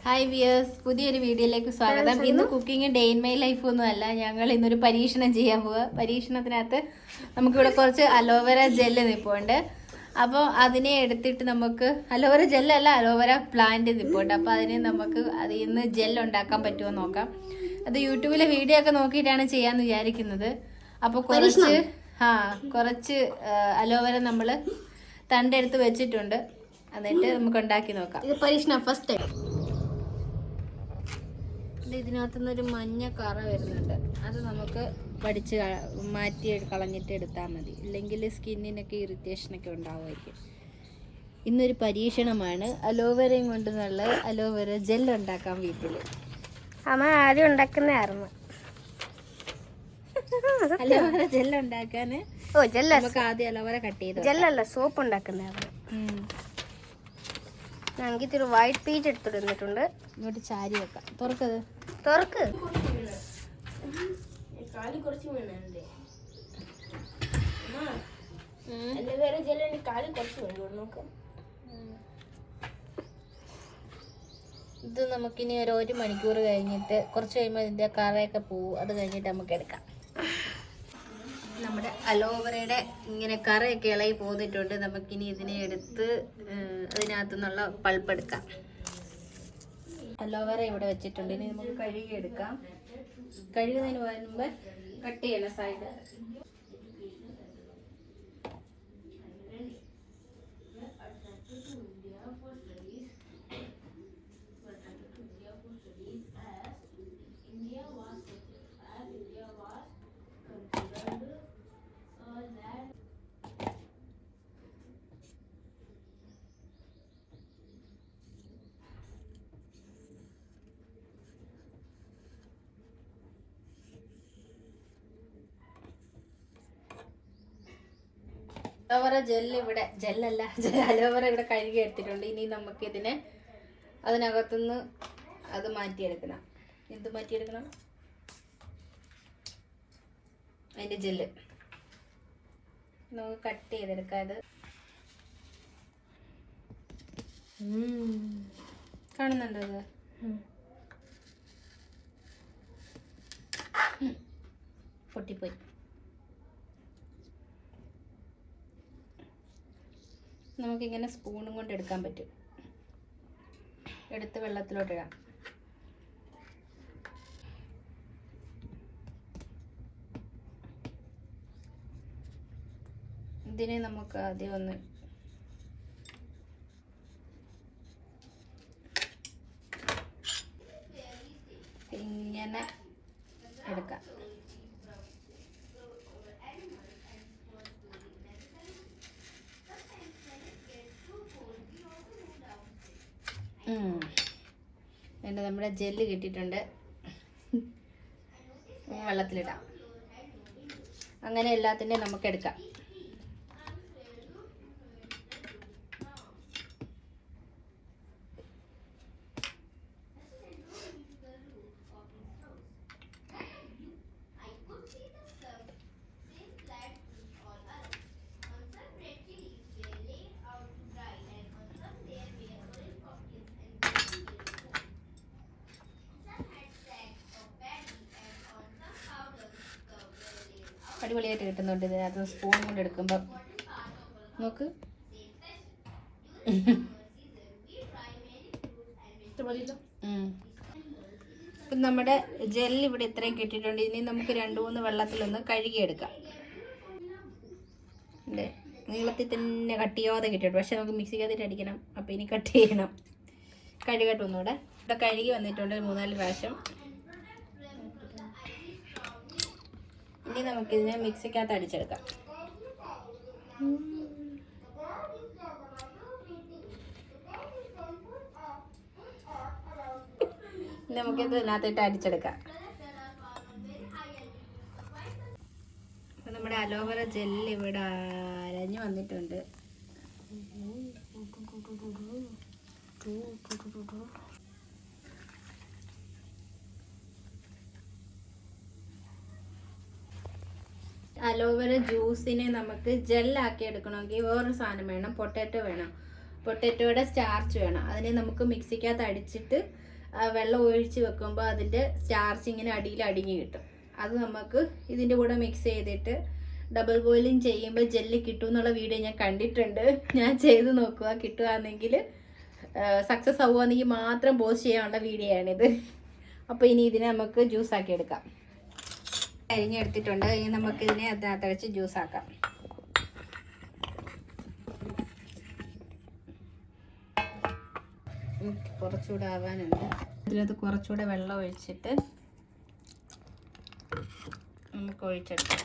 Hi wears, പുതിയൊരു വീഡിയോയിലേക്ക് സ്വാഗതം. ഇന്ന് cooking day in my life ഒന്നുമല്ല, ഞങ്ങൾ ഇന്നൊരു പരീക്ഷണം ചെയ്യാൻ പോവുക. പരീക്ഷണത്തിനകത്ത് നമുക്കിവിടെ കുറച്ച് അലോവേര ജെല്ല് നിൽപ്പുണ്ട്. അപ്പോൾ അതിനെ എടുത്തിട്ട് നമുക്ക് അലോവേര ജെല്ലല്ല, അലോവേര പ്ലാന്റ് നിൽപ്പുണ്ട്. അപ്പോൾ അതിനെ നമുക്ക് അതിൽ നിന്ന് ജെൽ ഉണ്ടാക്കാൻ പറ്റുമോ നോക്കാം. അത് യൂട്യൂബിലെ വീഡിയോ ഒക്കെ നോക്കിയിട്ടാണ് ചെയ്യാമെന്ന് വിചാരിക്കുന്നത്. അപ്പോൾ കുറച്ച് അലോവേര നമ്മൾ തണ്ടെടുത്ത് വെച്ചിട്ടുണ്ട്. എന്നിട്ട് നമുക്ക് ഉണ്ടാക്കി നോക്കാം. ഇത് പരീക്ഷണം ഫസ്റ്റ് ടൈം. ഇതിനകത്തുനിന്നൊരു മഞ്ഞ കറ വരുന്നുണ്ട്. അത് നമുക്ക് പഠിച്ച് മാറ്റി കളഞ്ഞിട്ട് എടുത്താൽ മതി, ഇല്ലെങ്കിൽ സ്കിന്നിനൊക്കെ ഇറിറ്റേഷനൊക്കെ ഉണ്ടാവുമായിരിക്കും. ഇന്നൊരു പരീക്ഷണമാണ്. അലോവേരയും കൊണ്ട് നല്ല അലോവേര ജെൽ ഉണ്ടാക്കാം വീട്ടിൽ. അമ്മ ആദ്യം ഉണ്ടാക്കുന്നതായിരുന്നു അലോവേര ജെൽ ഉണ്ടാക്കാൻ. നമുക്ക് ആദ്യം അലോവേര കട്ട് ചെയ്ത് ജെല്ലല്ല, സോപ്പ് ഉണ്ടാക്കുന്നതായിരുന്നു. ഞങ്ങൾക്ക് ഇത്തിരി വൈറ്റ് പീച്ച് എടുത്തിട്ടുണ്ട്. ഇങ്ങോട്ട് ചാരി വെക്കാം. തുറക്കത് തുറക്ക്. ഇത് നമുക്കിനി ഒരു മണിക്കൂർ കഴിഞ്ഞിട്ട് കുറച്ച് കഴിയുമ്പോൾ ഇതിൻ്റെ കറയൊക്കെ പോവും. അത് കഴിഞ്ഞിട്ട് നമുക്ക് എടുക്കാം. നമ്മുടെ അലോവേരയുടെ ഇങ്ങനെ കറയൊക്കെ ഇളകി പോന്നിട്ടുണ്ട്. നമുക്കിനി ഇതിനെ എടുത്ത് അതിനകത്തു നിന്നുള്ള പൾപ്പ് എടുക്കാം. അലോവേര ഇവിടെ വെച്ചിട്ടുണ്ട്. ഇനി നമുക്ക് കഴുകി എടുക്കാം. കഴുകുന്നതിന് മുമ്പ് കട്ട് ചെയ്യണം സൈഡ്. അലോവേര അലോവേര ഇവിടെ കഴുകി എടുത്തിട്ടുണ്ട്. ഇനി നമുക്ക് ഇതിനെ അതിനകത്തുനിന്ന് അത് മാറ്റിയെടുക്കണം. എന്ത് മാറ്റിയെടുക്കണം? അതിൻ്റെ ജെല്ല് നമുക്ക് കട്ട് ചെയ്തെടുക്കാം. ഇത് കാണുന്നുണ്ടോ? ഇത് പൊട്ടിപ്പോയി. നമുക്കിങ്ങനെ സ്പൂണും കൊണ്ട് എടുക്കാൻ പറ്റും. എടുത്ത് വെള്ളത്തിലോട്ടിടാം. ഇതിനെ നമുക്ക് ആദ്യം ഒന്ന് ഇങ്ങനെ എടുക്കാം. എന്നിട്ട് നമ്മുടെ ജെല്ല് കിട്ടിയിട്ടുണ്ട്. വെള്ളത്തിലിടാം. അങ്ങനെ എല്ലാത്തിൻ്റെയും നമുക്ക് എടുക്കാം. അടിപൊളിയായിട്ട് കിട്ടുന്നുണ്ട്. ഇതിനകത്ത് സ്പൂൺ കൊണ്ട് എടുക്കുമ്പോൾ നോക്ക്. ഇപ്പം നമ്മുടെ ജെല്ല് ഇവിടെ ഇത്രയും കിട്ടിയിട്ടുണ്ട്. ഇനി നമുക്ക് 2-3 വെള്ളത്തിലൊന്ന് കഴുകിയെടുക്കാം. നീളത്തിൽ തന്നെ കട്ട് ചെയ്യാതെ കിട്ടിയിട്ട്, പക്ഷെ നമുക്ക് മിക്സിക്കകത്തിട്ട് അടിക്കണം. അപ്പോൾ ഇനി കട്ട് ചെയ്യണം. കഴുകട്ടെ ഒന്നുകൂടെ. ഇവിടെ കഴുകി വന്നിട്ടുണ്ട് 3-4 പ്രാവശ്യം. ഇനി നമുക്കിതിനെ മിക്സിക്കകത്ത് അടിച്ചെടുക്കാം. നമുക്കിത് ഇതിനകത്തിട്ട് അടിച്ചെടുക്കാം. നമ്മുടെ അലോവേര ജെല്ല് ഇവിടെ അരഞ്ഞു വന്നിട്ടുണ്ട്. അലോവേര ജ്യൂസിനെ നമുക്ക് ജെല്ലാക്കി എടുക്കണമെങ്കിൽ വേറൊരു സാധനം വേണം. പൊട്ടാറ്റോ വേണം. പൊട്ടാറ്റോയുടെ സ്റ്റാർച്ച് വേണം. അതിനെ നമുക്ക് മിക്സിക്കകത്ത് അടിച്ചിട്ട് വെള്ളം ഒഴിച്ച് വെക്കുമ്പോൾ അതിൻ്റെ സ്റ്റാർച്ച് ഇങ്ങനെ അടിയിൽ അടിഞ്ഞ് കിട്ടും. അത് നമുക്ക് ഇതിൻ്റെ കൂടെ മിക്സ് ചെയ്തിട്ട് ഡബിൾ ബോയിലിംഗ് ചെയ്യുമ്പോൾ ജെല്ല് കിട്ടും എന്നുള്ള വീഡിയോ ഞാൻ കണ്ടിട്ടുണ്ട്. ഞാൻ ചെയ്ത് നോക്കുക, കിട്ടുകയാണെങ്കിൽ സക്സസ് ആവുകയാണെങ്കിൽ മാത്രം പോസ്റ്റ് ചെയ്യാനുള്ള വീഡിയോ ആണിത്. അപ്പോൾ ഇനി ഇതിനെ നമുക്ക് ജ്യൂസാക്കി എടുക്കാം. അരിഞ്ഞെടുത്തിട്ടുണ്ട്. ഇനി നമുക്കിതിനെ അതിനകത്തടച്ച് ജ്യൂസാക്കാം. കുറച്ചുകൂടെ ആവാനുണ്ട്. ഇതിനകത്ത് കുറച്ചുകൂടെ വെള്ളം ഒഴിച്ചിട്ട് നമുക്ക് ഒഴിച്ചെടുക്കാം.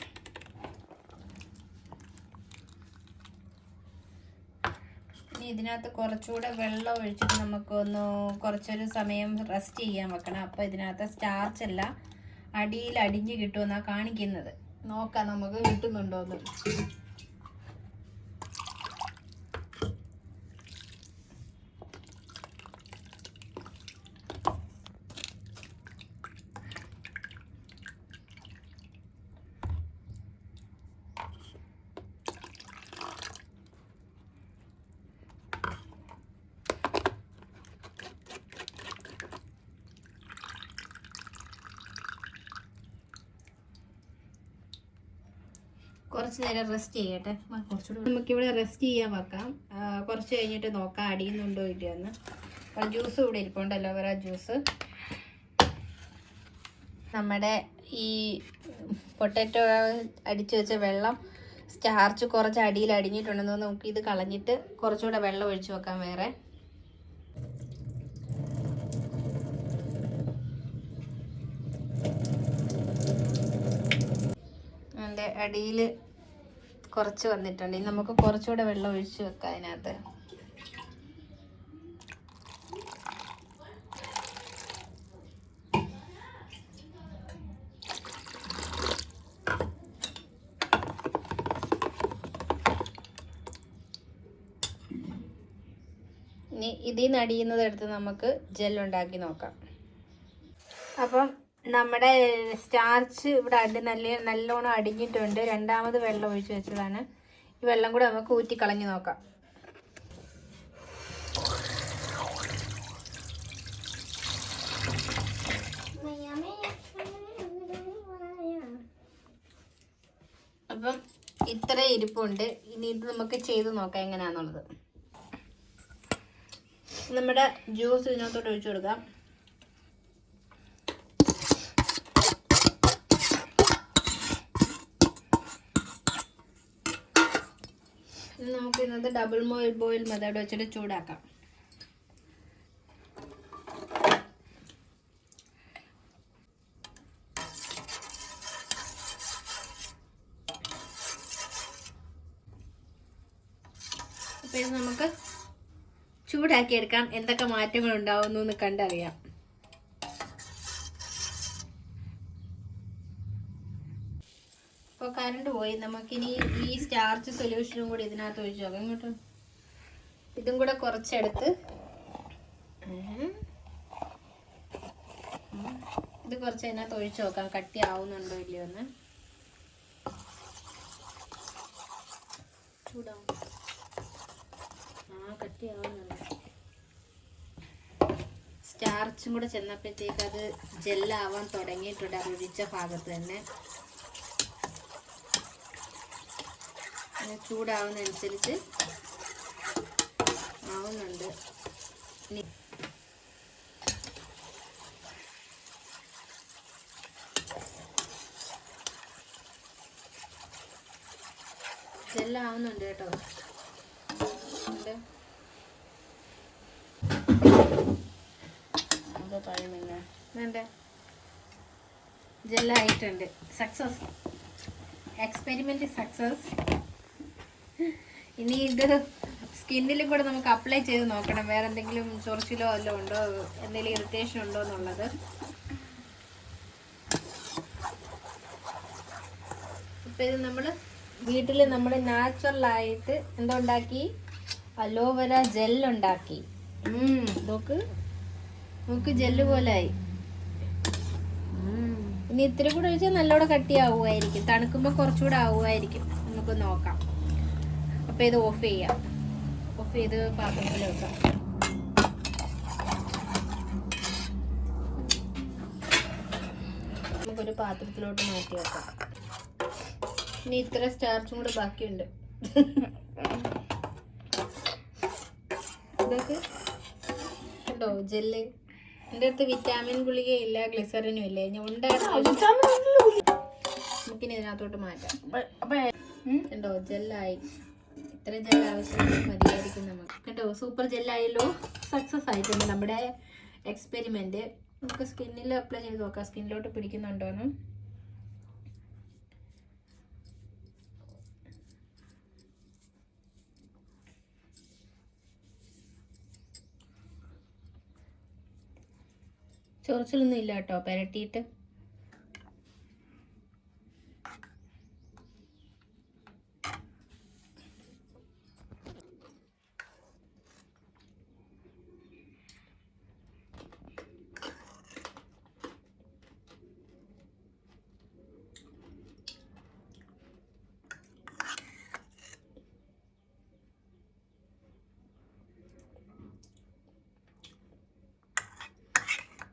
ഇനി ഇതിനകത്ത് കുറച്ചുകൂടെ വെള്ളം ഒഴിച്ചിട്ട് നമുക്കൊന്ന് കുറച്ചൊരു സമയം റെസ്റ്റ് ചെയ്യാൻ വെക്കണം. അപ്പോൾ ഇതിനകത്ത് സ്റ്റാർച്ച് എല്ലാം അടിയിൽ അടിഞ്ഞ് കിട്ടുമെന്നാണ് കാണിക്കുന്നത്. നോക്കാം നമുക്ക് കിട്ടുന്നുണ്ടോയെന്ന്. കുറച്ച് നേരം റെസ്റ്റ് ചെയ്യട്ടെ. കുറച്ചുകൂടി നമുക്കിവിടെ റെസ്റ്റ് ചെയ്യാൻ വെക്കാം. കുറച്ച് കഴിഞ്ഞിട്ട് നോക്കാം അടിയുന്നുണ്ടോ ഇല്ലയെന്ന്. അപ്പോൾ ജ്യൂസ് ഇവിടെ ഇരിപ്പുണ്ട്, അലോവേറ ജ്യൂസ്. നമ്മുടെ ഈ പൊട്ടാറ്റോ അടിച്ചു വെച്ച വെള്ളം സ്റ്റാർച്ച് കുറച്ച് അടിയിൽ അടിഞ്ഞിട്ടുണ്ടെന്ന് നമുക്ക് ഇത് കളഞ്ഞിട്ട് കുറച്ചുകൂടെ വെള്ളം ഒഴിച്ച് വെക്കാം വേറെ. അതിൻ്റെ അടിയിൽ കുറച്ച് വന്നിട്ടുണ്ട്. ഇനി നമുക്ക് കുറച്ചുകൂടെ വെള്ളം ഒഴിച്ച് വെക്കാം അതിനകത്ത്. ഇനി ഇതിൽ നിന്ന് അടിയുന്നത് എടുത്ത് നമുക്ക് ജെൽ ഉണ്ടാക്കി നോക്കാം. അപ്പം നമ്മുടെ സ്റ്റാർച്ച് ഇവിടെ നല്ലോണം അടിഞ്ഞിട്ടുണ്ട്. രണ്ടാമത് വെള്ളം ഒഴിച്ച് വെച്ചതാണ്. ഈ വെള്ളം കൂടെ നമുക്ക് ഊറ്റി കളഞ്ഞു നോക്കാം. അപ്പം ഇത്ര ഇരിപ്പുണ്ട്. ഇനി ഇത് നമുക്ക് ചെയ്ത് നോക്കാം എങ്ങനെയാണെന്നുള്ളത്. നമ്മുടെ ജ്യൂസ് ഇതിനകത്തോട്ട് ഒഴിച്ചു കൊടുക്കാം. നമുക്ക് ഇന്നത്തെ ഡബിൾ ബോയിൽ മെത്തേഡ് വെച്ചിട്ട് ചൂടാക്കാം. അപ്പോൾ ഇത് നമുക്ക് ചൂടാക്കി എടുക്കാം. എന്തൊക്കെ മാറ്റങ്ങൾ ഉണ്ടാവുന്നു എന്ന് കണ്ടറിയാം. ഇപ്പോൾ കറണ്ട് പോയി. നമുക്കിനി ഈ സ്റ്റാർച്ച് സൊല്യൂഷനും കൂടി ഇതിനകത്ത് ഒഴിച്ച് നോക്കാം. ഇങ്ങോട്ട് ഇതും കൂടെ കുറച്ചെടുത്ത് ഇത് കുറച്ച് അതിനകത്ത് ഒഴിച്ച് നോക്കാം കട്ടി ആവുന്നുണ്ടോ ഇല്ലയോ എന്ന്. ചൂടാവും. കട്ടി ആവുന്നുണ്ട്. സ്റ്റാർച്ചും കൂടെ ചെന്നപ്പോഴത്തേക്ക് അത് ജെല്ലാവാൻ തുടങ്ങിയിട്ടുണ്ട്. അത് ഒഴിച്ച ഭാഗത്ത് തന്നെ ചൂടാവുന്നതനുസരിച്ച് ആവുന്നുണ്ട്. ഇതെല്ലാം ആവുന്നുണ്ട് കേട്ടോ. ജെല്ലായിട്ടുണ്ട്. സക്സസ്. Experiment success. ഇനി ഇത് സ്കിന്നിലും കൂടെ നമുക്ക് അപ്ലൈ ചെയ്ത് നോക്കണം. വേറെ എന്തെങ്കിലും ചൊറിച്ചിലോ വല്ലതും ഉണ്ടോ, എന്തെങ്കിലും ഇറിറ്റേഷൻ ഉണ്ടോ എന്നുള്ളത്. ഇപ്പം ഇത് നമ്മൾ വീട്ടിൽ നമ്മൾ നാച്ചുറലായിട്ട് എന്തുണ്ടാക്കി, അലോവേര ജെല്ലുണ്ടാക്കി. നോക്ക് ജെല്ല് പോലായി. ഇനി ഇത്തിരി കൂടെ ഒഴിച്ചാൽ നല്ലോണം കട്ടിയാവുമായിരിക്കും. തണുക്കുമ്പോൾ കുറച്ചുകൂടെ ആവുമായിരിക്കും. നമുക്ക് നോക്കാം. അപ്പോൾ ഇത് ഓഫ് ചെയ്യാം. ഓഫ് ചെയ്ത് പാത്രത്തിൽ വെക്കാം. നമുക്കൊരു പാത്രത്തിലോട്ട് മാറ്റി വെക്കാം. ഇനി ഇത്ര സ്റ്റാർച്ചും കൂടെ ബാക്കിയുണ്ട്. ഇതൊക്കെ ഉണ്ടോ ജെല്ല്? എൻ്റെ അടുത്ത് വിറ്റാമിൻ ഗുളികയില്ല, ഗ്ലിസറിനും ഇല്ല. ഞാൻ നമുക്കിനി ഇതിനകത്തോട്ട് മാറ്റാം. കണ്ടോ ജെല്ലായി. ഇത്ര ജെൽ ആവശ്യം മതിയായിരിക്കും നമുക്ക്. കണ്ടോ സൂപ്പർ ജെല്ലായല്ലോ. സക്സസ് ആയിട്ടുണ്ട് നമ്മുടെ എക്സ്പെരിമെന്റ്. നമുക്ക് സ്കിന്നിൽ അപ്ലൈ ചെയ്ത് നോക്കാം സ്കിന്നിലോട്ട് പിടിക്കുന്നുണ്ടോന്ന്. ചൊറിച്ചിലൊന്നും ഇല്ല കേട്ടോ പുരട്ടിയിട്ട്.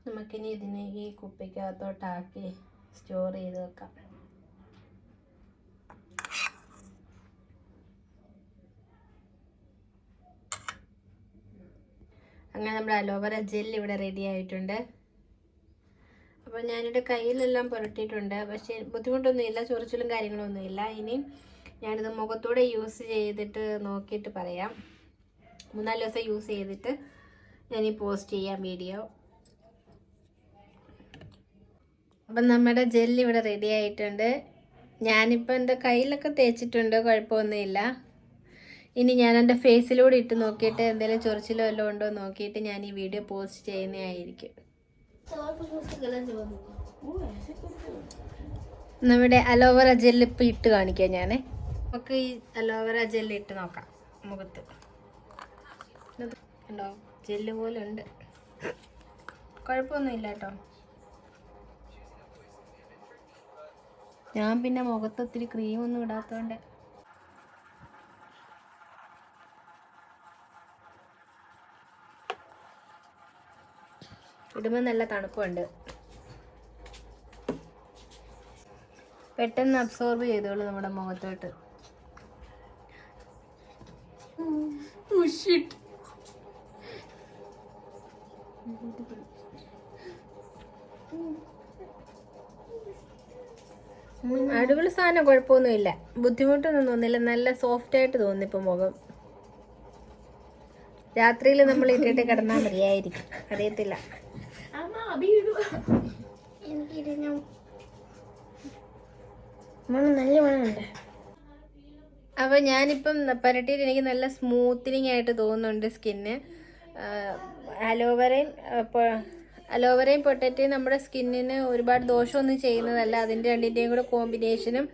നമുക്കിനി ഇതിനെ ഈ കുപ്പിക്കകത്തോട്ടാക്കി സ്റ്റോർ ചെയ്ത് വെക്കാം. അങ്ങനെ നമ്മുടെ അലോവേര ജെൽ ഇവിടെ റെഡി ആയിട്ടുണ്ട്. അപ്പോൾ ഞാനിവിടെ കയ്യിലെല്ലാം പുരട്ടിയിട്ടുണ്ട്. പക്ഷേ ബുദ്ധിമുട്ടൊന്നുമില്ല, ചൊറിച്ചിലും കാര്യങ്ങളൊന്നുമില്ല. ഇനി ഞാനിത് മുഖത്തൂടെ യൂസ് ചെയ്തിട്ട് നോക്കിയിട്ട് പറയാം. 3-4 ദിവസം യൂസ് ചെയ്തിട്ട് ഞാനീ പോസ്റ്റ് ചെയ്യാം വീഡിയോ. അപ്പം നമ്മുടെ ജെല്ല് ഇവിടെ റെഡി ആയിട്ടുണ്ട്. ഞാനിപ്പോൾ എൻ്റെ കയ്യിലൊക്കെ തേച്ചിട്ടുണ്ട്, കുഴപ്പമൊന്നുമില്ല. ഇനി ഞാൻ എൻ്റെ ഫേസിലൂടെ ഇട്ട് നോക്കിയിട്ട് എന്തെങ്കിലും ചൊറിച്ചിലോ വല്ലതും ഉണ്ടോ നോക്കിയിട്ട് ഞാൻ ഈ വീഡിയോ പോസ്റ്റ് ചെയ്യുന്നതായിരിക്കും. നമ്മുടെ അലോവേര ജെല്ല് ഇപ്പം ഇട്ട് കാണിക്കാം ഞാൻ. നമുക്ക് ഈ അലോവേര ജെല്ല് ഇട്ട് നോക്കാം മുഖത്ത്. കണ്ടോ ജെല്ല് പോലെ ഉണ്ട്, കുഴപ്പമൊന്നുമില്ല കേട്ടോ. ഞാൻ പിന്നെ മുഖത്ത് ഒത്തിരി ക്രീമൊന്നും ഇടാത്തതുകൊണ്ട് ഇടുമ്പോൾ നല്ല തണുപ്പുണ്ട്. പെട്ടെന്ന് അബ്സോർബ് ചെയ്തോളൂ നമ്മുടെ മുഖത്തോട്ട്. അടിപൊളി സാധനം, കുഴപ്പമൊന്നുമില്ല, ബുദ്ധിമുട്ടൊന്നും തോന്നില്ല. നല്ല സോഫ്റ്റ് ആയിട്ട് തോന്നി ഇപ്പം മുഖം. രാത്രിയിൽ നമ്മൾ ഇട്ടിട്ട് കിടന്നാൽ മതിയായിരിക്കും, അറിയത്തില്ല. നല്ല മണമുണ്ട്. അപ്പോൾ ഞാനിപ്പം പുരട്ടിയിട്ട് എനിക്ക് നല്ല സ്മൂത്തനിങ് ആയിട്ട് തോന്നുന്നുണ്ട് സ്കിന്ന്. അലോവേരയും പൊട്ടറ്റയും നമ്മുടെ സ്കിന്നിന് ഒരുപാട് ദോഷമൊന്നും ചെയ്യുന്നതല്ല. അതിൻ്റെ രണ്ടിൻ്റെയും കൂടെ കോമ്പിനേഷനും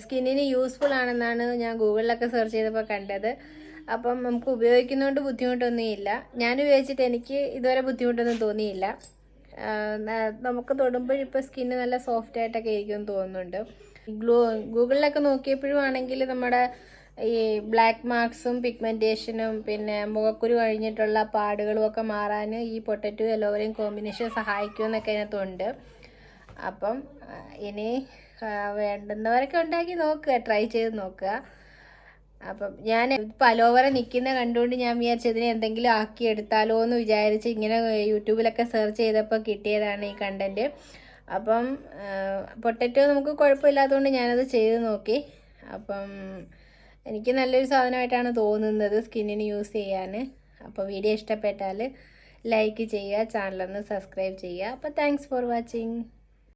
സ്കിന്നിന് യൂസ്ഫുൾ ആണെന്നാണ് ഞാൻ ഗൂഗിളിലൊക്കെ സെർച്ച് ചെയ്തപ്പോൾ കണ്ടത്. അപ്പം നമുക്ക് ഉപയോഗിക്കുന്നതുകൊണ്ട് ബുദ്ധിമുട്ടൊന്നുമില്ല. ഞാൻ ഉപയോഗിച്ചിട്ട് എനിക്ക് ഇതുവരെ ബുദ്ധിമുട്ടൊന്നും തോന്നിയില്ല. നമുക്ക് തൊടുമ്പോഴിപ്പോൾ സ്കിന്ന് നല്ല സോഫ്റ്റ് ആയിട്ടൊക്കെ ഇരിക്കുമെന്ന് തോന്നുന്നുണ്ട്. ഗൂഗിളിലൊക്കെ നോക്കിയപ്പോഴും ആണെങ്കിൽ നമ്മുടെ ഈ ബ്ലാക്ക് മാർക്സും പിഗ്മെൻറ്റേഷനും പിന്നെ മുഖക്കുരു കഴിഞ്ഞിട്ടുള്ള പാടുകളും ഒക്കെ മാറാൻ ഈ പൊട്ടറ്റോ അലോവേരയും കോമ്പിനേഷൻ സഹായിക്കുമെന്നൊക്കെ അതിനകത്തുണ്ട്. അപ്പം ഇനി വേണ്ടുന്നവരൊക്കെ ഉണ്ടാക്കി നോക്കുക, ട്രൈ ചെയ്ത് നോക്കുക. അപ്പം ഞാൻ ഇപ്പം അലോവേര നിൽക്കുന്ന കണ്ടുകൊണ്ട് ഞാൻ വിചാരിച്ചതിനെ എന്തെങ്കിലും ആക്കി എടുത്താലോ എന്ന് വിചാരിച്ച് ഇങ്ങനെ യൂട്യൂബിലൊക്കെ സെർച്ച് ചെയ്തപ്പോൾ കിട്ടിയതാണ് ഈ കണ്ടൻറ്റ്. അപ്പം പൊട്ടറ്റോ നമുക്ക് കുഴപ്പമില്ലാത്തതുകൊണ്ട് ഞാനത് ചെയ്ത് നോക്കി. അപ്പം എനിക്ക് നല്ലൊരു സാധനമായിട്ടാണ് തോന്നുന്നത് സ്കിന്നിന് യൂസ് ചെയ്യാൻ. അപ്പോൾ വീഡിയോ ഇഷ്ടപ്പെട്ടാൽ ലൈക്ക് ചെയ്യുക, ചാനലൊന്ന് സബ്സ്ക്രൈബ് ചെയ്യുക. അപ്പോൾ താങ്ക്സ് ഫോർ വാച്ചിങ്.